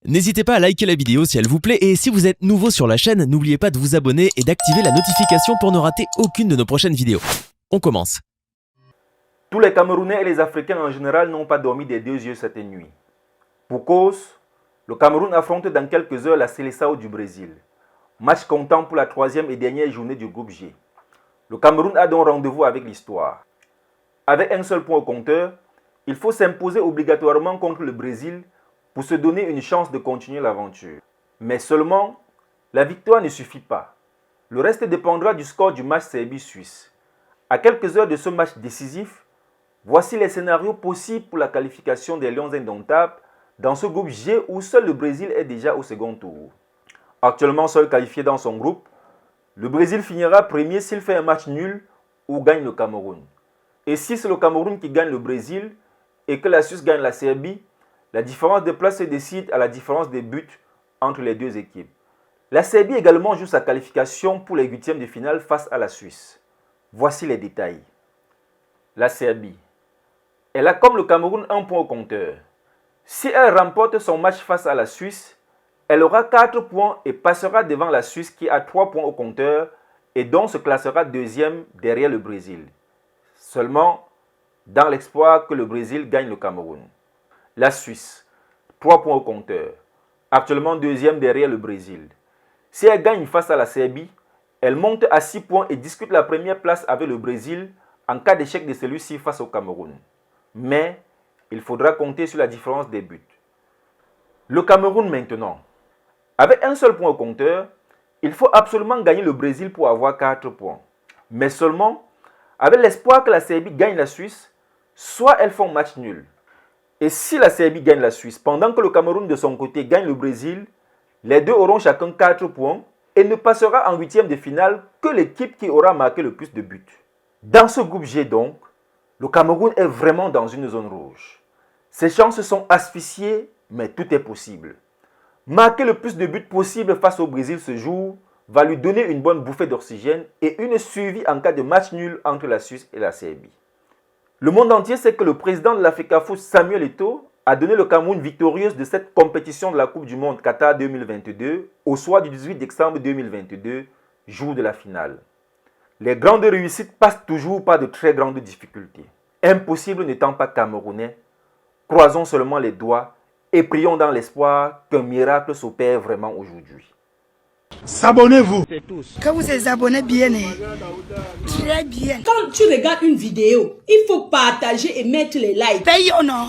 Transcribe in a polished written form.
N'hésitez pas à liker la vidéo si elle vous plaît et si vous êtes nouveau sur la chaîne, n'oubliez pas de vous abonner et d'activer la notification pour ne rater aucune de nos prochaines vidéos. On commence. Tous les Camerounais et les Africains en général n'ont pas dormi des deux yeux cette nuit. Pour cause, le Cameroun affronte dans quelques heures la Seleção du Brésil. Match comptant pour la troisième et dernière journée du groupe G. Le Cameroun a donc rendez-vous avec l'histoire. Avec un seul point au compteur, il faut s'imposer obligatoirement contre le Brésil pour se donner une chance de continuer l'aventure. Mais seulement, la victoire ne suffit pas. Le reste dépendra du score du match Serbie-Suisse. À quelques heures de ce match décisif, voici les scénarios possibles pour la qualification des Lions indomptables dans ce groupe G où seul le Brésil est déjà au second tour. Actuellement seul qualifié dans son groupe, le Brésil finira premier s'il fait un match nul ou gagne le Cameroun. Et si c'est le Cameroun qui gagne le Brésil et que la Suisse gagne la Serbie, la différence de place se décide à la différence des buts entre les deux équipes. La Serbie également joue sa qualification pour les huitièmes de finale face à la Suisse. Voici les détails. La Serbie. Elle a comme le Cameroun un point au compteur. Si elle remporte son match face à la Suisse, elle aura 4 points et passera devant la Suisse qui a 3 points au compteur et donc se classera deuxième derrière le Brésil. Seulement dans l'espoir que le Brésil gagne le Cameroun. La Suisse, 3 points au compteur, actuellement deuxième derrière le Brésil. Si elle gagne face à la Serbie, elle monte à 6 points et discute la première place avec le Brésil en cas d'échec de celui-ci face au Cameroun. Mais il faudra compter sur la différence des buts. Le Cameroun maintenant. Avec un seul point au compteur, il faut absolument gagner le Brésil pour avoir 4 points. Mais seulement avec l'espoir que la Serbie gagne la Suisse, soit elles font match nul. Et si la Serbie gagne la Suisse, pendant que le Cameroun de son côté gagne le Brésil, les deux auront chacun 4 points et ne passera en huitième de finale que l'équipe qui aura marqué le plus de buts. Dans ce groupe G donc, le Cameroun est vraiment dans une zone rouge. Ses chances sont asphyxiées, mais tout est possible. Marquer le plus de buts possible face au Brésil ce jour va lui donner une bonne bouffée d'oxygène et une suivi en cas de match nul entre la Suisse et la Serbie. Le monde entier sait que le président de l'Africafoot, Samuel Eto'o, a donné le Cameroun victorieuse de cette compétition de la Coupe du Monde Qatar 2022 au soir du 18 décembre 2022, jour de la finale. Les grandes réussites passent toujours par de très grandes difficultés. Impossible n'étant pas camerounais, croisons seulement les doigts et prions dans l'espoir qu'un miracle s'opère vraiment aujourd'hui. S'abonnez-vous. Quand vous êtes abonnés bien, très bien. Quand tu regardes une vidéo, il faut partager et mettre les likes. Payons, non?